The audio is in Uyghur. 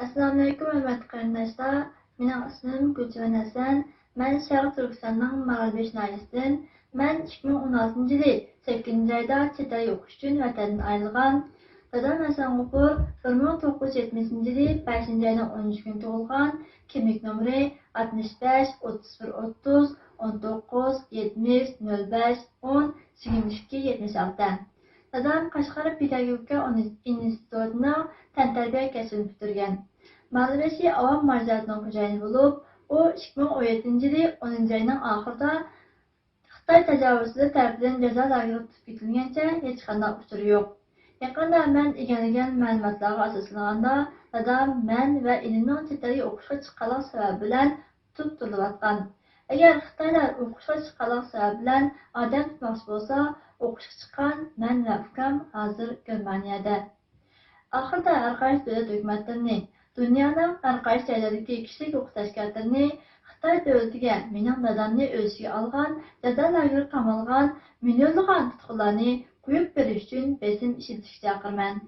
Assalamualaikum hörmətli qarindaşlar. Mənim ismim Gülçin Həsən. Mən Şərq Türkistanның Maralbeş nahiyəsindən. Mən 2016-cı il 8-ci ayda chet el yoxuş üçün vətəndən ayrılğan. Dadam Həsən Qopur 1970-ci il 5-ci ayının 13 günü doğulğan. Kimlik nömrə 65 31 30 19 70 05 10 22 76. Dadam Qashqar Pedagogika institutining tantərbiyə kəsbini bitirgan. Maralbeşi avam marjatının xo'jayini bo'lib, u 2017 yil 10 ayning oxirida Xitoy tajovuzchilari tarafidan jazo lageriga tutib ketilgancha hech qanday uchur yo'q. Yaqinda men egallagan ma'lumotlarga asoslanganda, dadam men va inimning chet elga o'qishga chiqqanlik sababi bilan tutib turilayotgan. Agar Xitoylar o'qishga chiqqanlik sababi bilan odam tutmoqchi bo'lsa, o'qishga chiqqan men va ukam hozir Germaniyada. Oxirida har qaysi davlat hukumatlarini, dunyoning har qaysi joylaridagi kishilik huquq tashkilotlarini Xitoy davlatiga mening dadamni o'z ichiga olgan, jazo lageriga qamalgan millionlagan tutqunlarni qo'yib berish uchun besim ishlatishga chaqiraman.